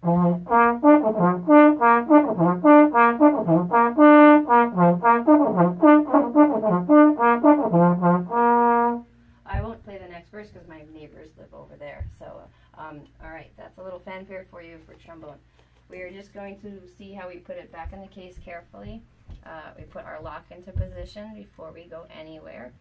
I won't play the next verse because my neighbors live over there. So, all right, that's a little fanfare for you for trombone. We are just going to see how we put it back in the case carefully. We put our lock into position before we go anywhere.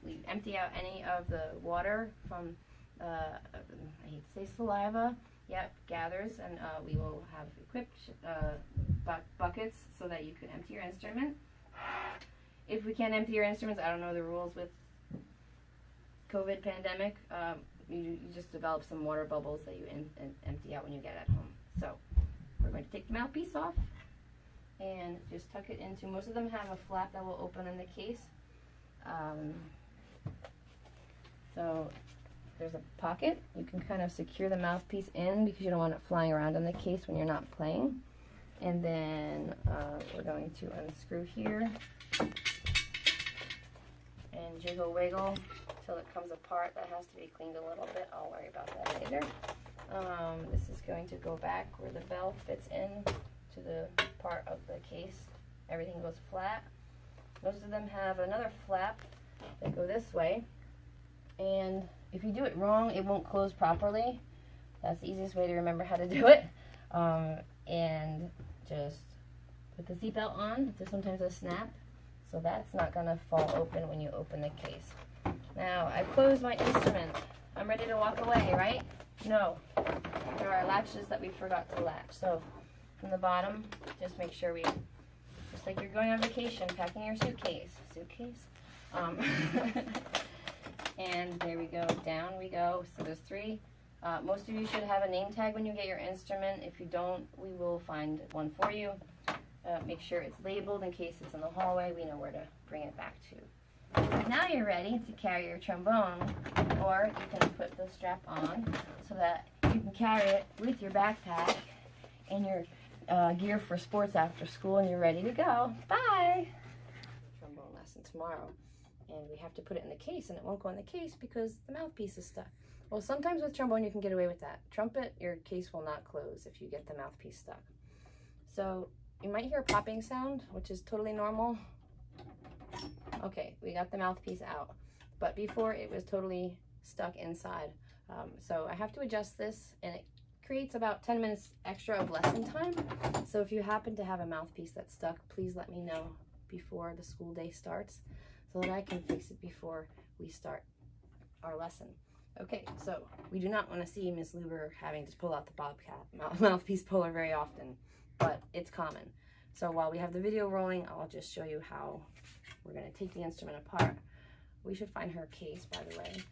We empty out any of the water from, I hate to say saliva, yep, gathers, and we will have equipped buckets so that you can empty your instrument. If we can't empty your instruments, I don't know the rules with COVID pandemic, you just develop some water bubbles that you empty out when you get at home. So we're going to take the mouthpiece off and just tuck it into, most of them have a flap that will open in the case. So there's a pocket. You can kind of secure the mouthpiece in because you don't want it flying around in the case when you're not playing. And then we're going to unscrew here and jiggle wiggle till it comes apart. That has to be cleaned a little bit. I'll worry about that later. This is going to go back where the bell fits in to the part of the case. Everything goes flat. Most of them have another flap that go this way. And if you do it wrong, it won't close properly. That's the easiest way to remember how to do it. And just put the seatbelt on. There's sometimes a snap, so that's not going to fall open when you open the case. Now, I've closed my instrument. I'm ready to walk away, right? No. There are latches that we forgot to latch. So, from the bottom, just make sure just like you're going on vacation, packing your suitcase. And there we go. Down we go. So there's 3. Most of you should have a name tag when you get your instrument. If you don't, we will find one for you. Make sure it's labeled in case it's in the hallway. We know where to bring it back to. Now you're ready to carry your trombone, or you can put the strap on so that you can carry it with your backpack and your gear for sports after school, and you're ready to go. Bye! Trombone lesson tomorrow. And we have to put it in the case, and it won't go in the case because the mouthpiece is stuck. Well, sometimes with trombone you can get away with that. Trumpet, your case will not close if you get the mouthpiece stuck. So you might hear a popping sound, which is totally normal. Okay, we got the mouthpiece out, but before it was totally stuck inside. So I have to adjust this, and it creates about 10 minutes extra of lesson time. So if you happen to have a mouthpiece that's stuck, please let me know before the school day starts so that I can fix it before we start our lesson. Okay, so we do not want to see Miss Luber having to pull out the bobcat mouthpiece puller very often, but it's common. So while we have the video rolling, I'll just show you how we're going to take the instrument apart. We should find her case, by the way.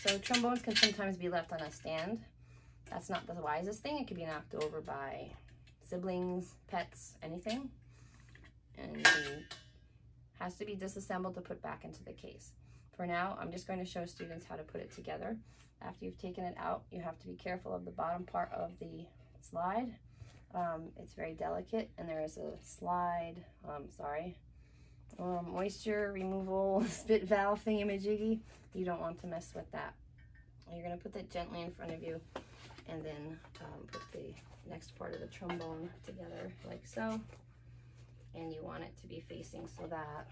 So trombones can sometimes be left on a stand. That's not the wisest thing. It could be knocked over by siblings, pets, anything. And it has to be disassembled to put back into the case. For now, I'm just going to show students how to put it together. After you've taken it out, you have to be careful of the bottom part of the slide. It's very delicate, and there is a slide, moisture removal spit valve thingamajiggy. You don't want to mess with that. You're going to put that gently in front of you, and then put the next part of the trombone together like so. And you want it to be facing so that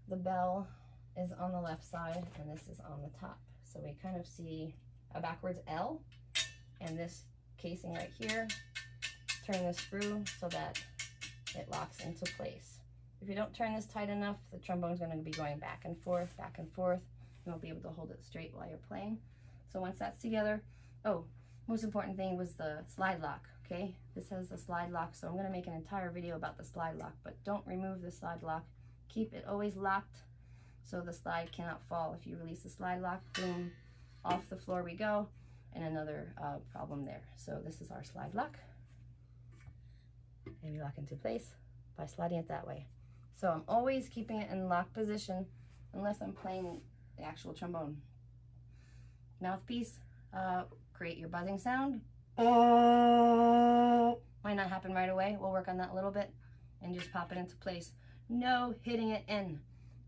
the bell is on the left side and this is on the top. So we kind of see a backwards L, and this casing right here, turn the screw so that it locks into place. If you don't turn this tight enough, the trombone is going to be going back and forth. You won't be able to hold it straight while you're playing. So once that's together, most important thing was the slide lock, okay? This has a slide lock, so I'm going to make an entire video about the slide lock, but don't remove the slide lock. Keep it always locked so the slide cannot fall. If you release the slide lock, boom, off the floor we go, and another problem there. So this is our slide lock, and we lock into place by sliding it that way. So I'm always keeping it in lock position unless I'm playing the actual trombone. Mouthpiece, create your buzzing sound. Might not happen right away. We'll work on that a little bit and just pop it into place. No hitting it in.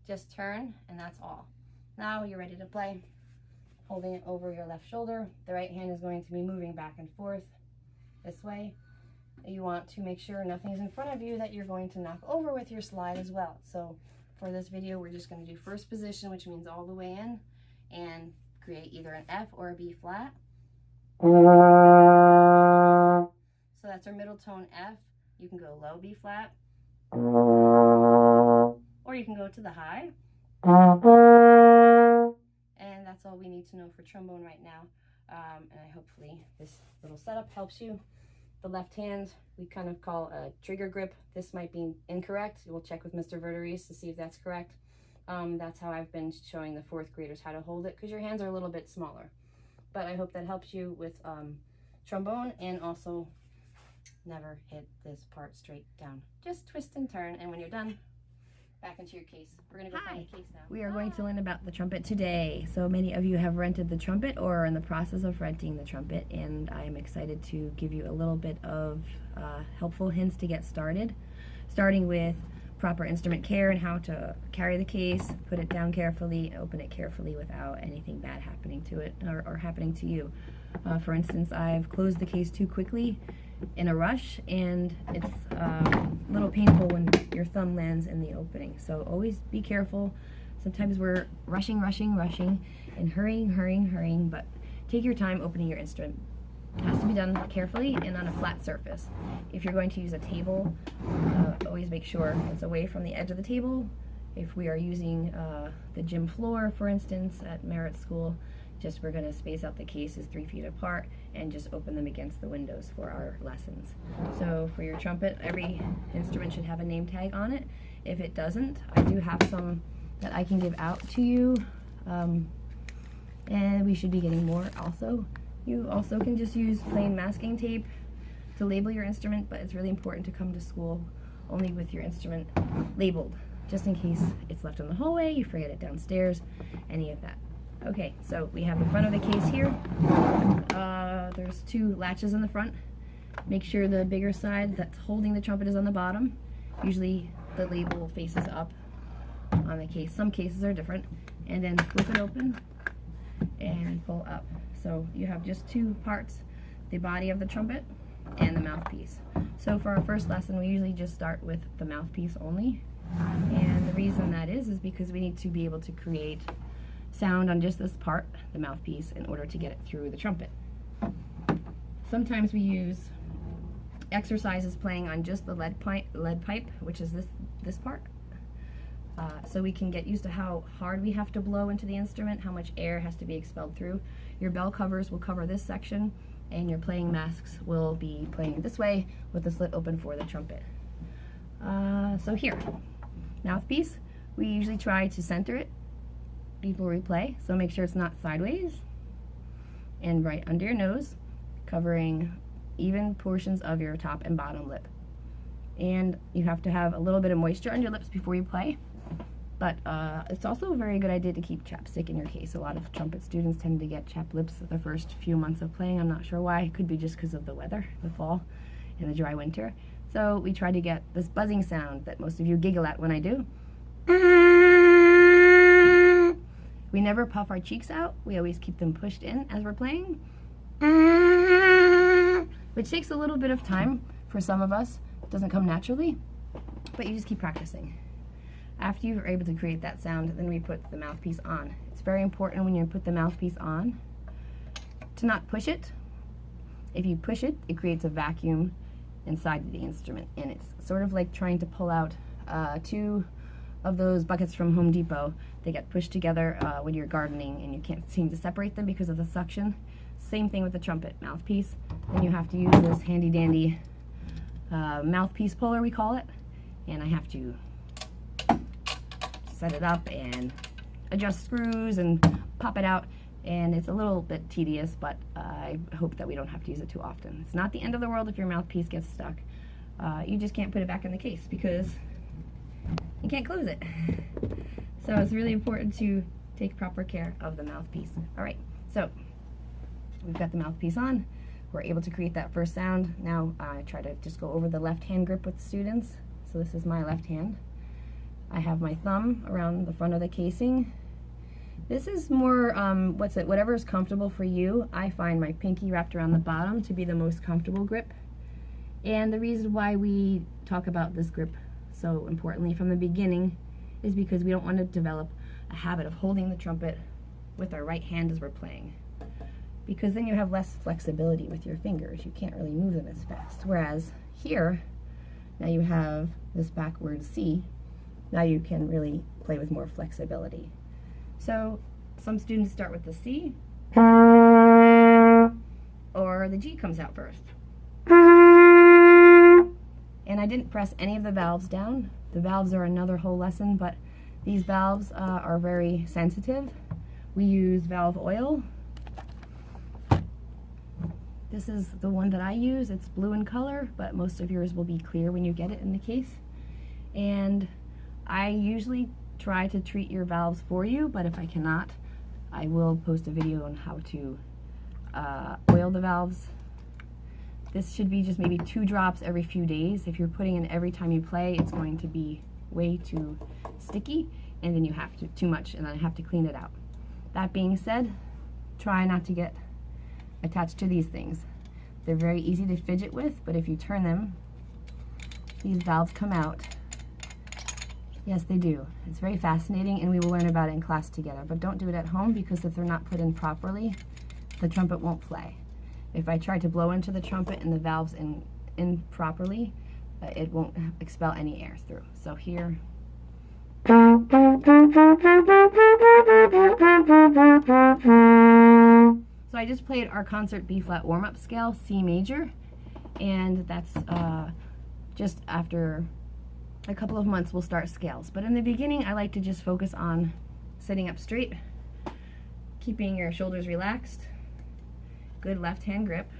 Just turn, and that's all. Now you're ready to play. holding it over your left shoulder. The right hand is going to be moving back and forth this way. You want to make sure nothing's in front of you that you're going to knock over with your slide as well. So for this video, we're just going to do first position, which means all the way in, and create either an F or a B flat. So that's our middle tone F. You can go low B flat, or you can go to the high. And that's all we need to know for trombone right now. And hopefully this little setup helps you. The left hand we kind of call a trigger grip. This might be incorrect. We'll check with Mr. Verderies to see if that's correct. That's how I've been showing the 4th graders how to hold it, because your hands are a little bit smaller. But I hope that helps you with trombone, and also never hit this part straight down. Just twist and turn, and when you're done, back into your case. We're going to go find the case now. We are going to learn about the trumpet today. So many of you have rented the trumpet or are in the process of renting the trumpet, and I'm excited to give you a little bit of helpful hints to get started, starting with proper instrument care and how to carry the case, put it down carefully, open it carefully without anything bad happening to it or happening to you. For instance, I've closed the case too quickly in a rush, and it's a little painful when your thumb lands in the opening. So always be careful. Sometimes we're rushing and hurrying, but take your time opening your instrument. It has to be done carefully and on a flat surface. If you're going to use a table, always make sure it's away from the edge of the table. If we are using the gym floor, for instance, at Merit School, we're going to space out the cases 3 feet apart and just open them against the windows for our lessons. So for your trumpet, every instrument should have a name tag on it. If it doesn't, I do have some that I can give out to you, and we should be getting more also. You also can just use plain masking tape to label your instrument, but it's really important to come to school only with your instrument labeled, just in case it's left in the hallway, you forget it downstairs, any of that. Okay, so we have the front of the case here. There's 2 latches in the front. Make sure the bigger side that's holding the trumpet is on the bottom. Usually the label faces up on the case. Some cases are different. And then flip it open and pull up. So you have just 2 parts, the body of the trumpet and the mouthpiece. So for our first lesson, we usually just start with the mouthpiece only. And the reason that is because we need to be able to create sound on just this part, the mouthpiece, in order to get it through the trumpet. Sometimes we use exercises playing on just the lead pipe, which is this part. So we can get used to how hard we have to blow into the instrument, how much air has to be expelled through. Your bell covers will cover this section, and your playing masks will be playing this way with the slit open for the trumpet. So here, mouthpiece, we usually try to center it before we play, so make sure it's not sideways and right under your nose, covering even portions of your top and bottom lip. And you have to have a little bit of moisture on your lips before you play, but it's also a very good idea to keep chapstick in your case. A lot of trumpet students tend to get chapped lips the first few months of playing. I'm not sure why. It could be just because of the weather, the fall and the dry winter. So we try to get this buzzing sound that most of you giggle at when I do. We never puff our cheeks out. We always keep them pushed in as we're playing, which takes a little bit of time for some of us. It doesn't come naturally, but you just keep practicing. After you're able to create that sound, then we put the mouthpiece on. It's very important when you put the mouthpiece on to not push it. If you push it, it creates a vacuum inside the instrument, and it's sort of like trying to pull out 2 of those buckets from Home Depot. They get pushed together when you're gardening and you can't seem to separate them because of the suction. Same thing with the trumpet mouthpiece. Then you have to use this handy dandy mouthpiece puller, we call it, and I have to set it up and adjust screws and pop it out, and it's a little bit tedious, but I hope that we don't have to use it too often. It's not the end of the world if your mouthpiece gets stuck. You just can't put it back in the case because you can't close it. So it's really important to take proper care of the mouthpiece. All right, so we've got the mouthpiece on. We're able to create that first sound. Now I try to just go over the left hand grip with students. So this is my left hand. I have my thumb around the front of the casing, This is more, whatever is comfortable for you. I find my pinky wrapped around the bottom to be the most comfortable grip. And the reason why we talk about this grip so importantly from the beginning is because we don't want to develop a habit of holding the trumpet with our right hand as we're playing. Because then you have less flexibility with your fingers. You can't really move them as fast. Whereas here, now you have this backward C. Now you can really play with more flexibility. So some students start with the C, or the G comes out first. And I didn't press any of the valves down. The valves are another whole lesson, but these valves are very sensitive. We use valve oil. This is the one that I use. It's blue in color, but most of yours will be clear when you get it in the case. And I usually try to treat your valves for you, but if I cannot, I will post a video on how to oil the valves. This should be just maybe 2 drops every few days. If you're putting in every time you play, it's going to be way too sticky, and then you have to too much, and then I have to clean it out. That being said, try not to get attached to these things. They're very easy to fidget with, but if you turn them, these valves come out. Yes, they do. It's very fascinating, and we will learn about it in class together, but don't do it at home, because if they're not put in properly, the trumpet won't play. If I try to blow into the trumpet and the valves in properly, it won't expel any air through. So here. So I just played our concert B flat warm-up scale, C major, and that's just after a couple of months we'll start scales. But in the beginning I like to just focus on sitting up straight, keeping your shoulders relaxed, good left hand grip.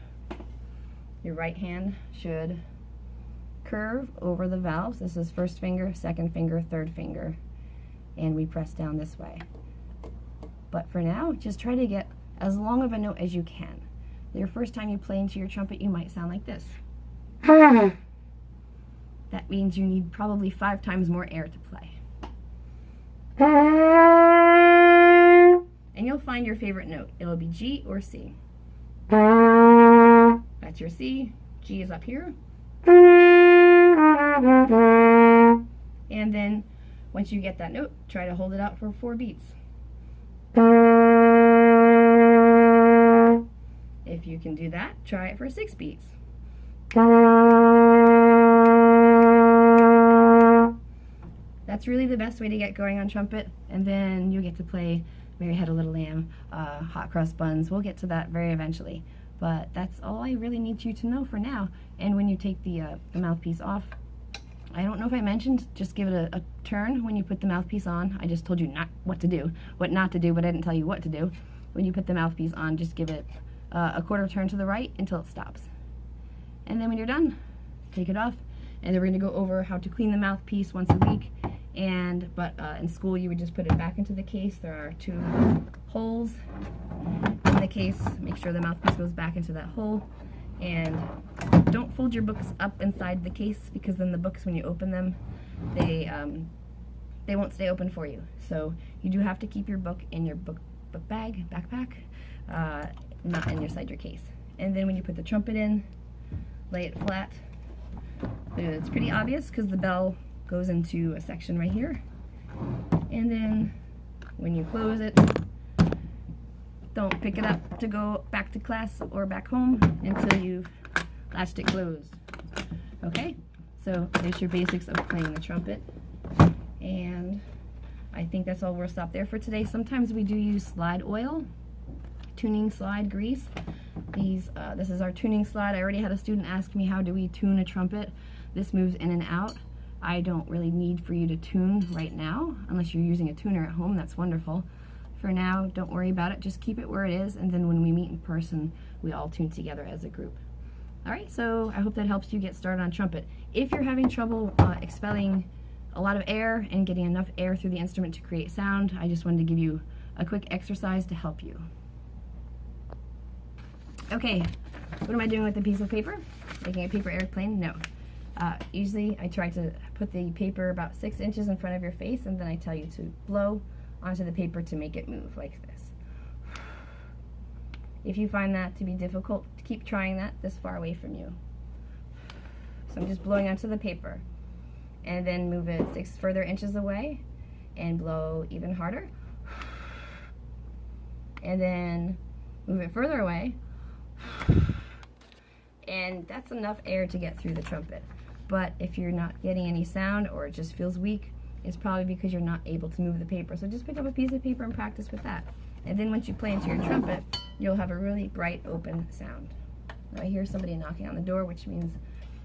Your right hand should curve over the valves. This is first finger, second finger, third finger, and we press down this way. But for now, just try to get as long of a note as you can. Your first time you play into your trumpet, you might sound like this. That means you need probably 5 times more air to play. And you'll find your favorite note. It'll be G or C. That's your C. G is up here. And then once you get that note, try to hold it out for 4 beats. If you can do that, try it for 6 beats. That's really the best way to get going on trumpet, and then you get to play Mary Had a Little Lamb, Hot Cross Buns. We'll get to that very eventually, but that's all I really need you to know for now. And when you take the mouthpiece off, I don't know if I mentioned, just give it a turn when you put the mouthpiece on. I just told you what not to do, but I didn't tell you what to do. When you put the mouthpiece on, just give it a quarter turn to the right until it stops. And then when you're done, take it off. And then we're going to go over how to clean the mouthpiece once a week. But in school you would just put it back into the case. There are 2 holes in the case. Make sure the mouthpiece goes back into that hole. And don't fold your books up inside the case, because then the books, when you open them, they won't stay open for you. So you do have to keep your book in your book bag, backpack, not inside your case. And then when you put the trumpet in, lay it flat. It's pretty obvious because the bell goes into a section right here. And then when you close it, don't pick it up to go back to class or back home until you've latched it closed. Okay, so there's your basics of playing the trumpet. And I think that's all. We'll stop there for today. Sometimes we do use slide oil, tuning slide grease. This is our tuning slide. I already had a student ask me, how do we tune a trumpet? This moves in and out. I don't really need for you to tune right now, unless you're using a tuner at home. That's wonderful. For now, don't worry about it. Just keep it where it is, and then when we meet in person, we all tune together as a group. All right, so I hope that helps you get started on trumpet. If you're having trouble expelling a lot of air and getting enough air through the instrument to create sound, I just wanted to give you a quick exercise to help you. Okay, what am I doing with the piece of paper? Making a paper airplane? No. Usually I try to put the paper about 6 inches in front of your face, and then I tell you to blow onto the paper to make it move like this. If you find that to be difficult, keep trying that this far away from you. So I'm just blowing onto the paper, and then move it 6 further inches away and blow even harder. And then move it further away. And that's enough air to get through the trumpet. But if you're not getting any sound, or it just feels weak, it's probably because you're not able to move the paper. So just pick up a piece of paper and practice with that. And then once you play into your trumpet, you'll have a really bright, open sound. Now I hear somebody knocking on the door, which means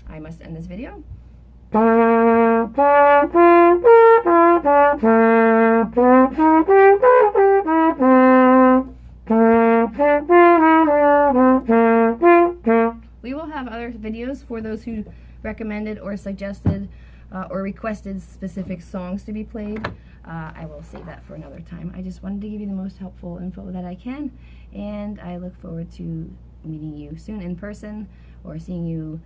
I must end this video. We will have other videos for those who recommended or suggested or requested specific songs to be played. I will save that for another time. I just wanted to give you the most helpful info that I can, and I look forward to meeting you soon in person or seeing you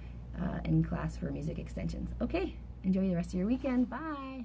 in class for music extensions. Okay, enjoy the rest of your weekend. Bye!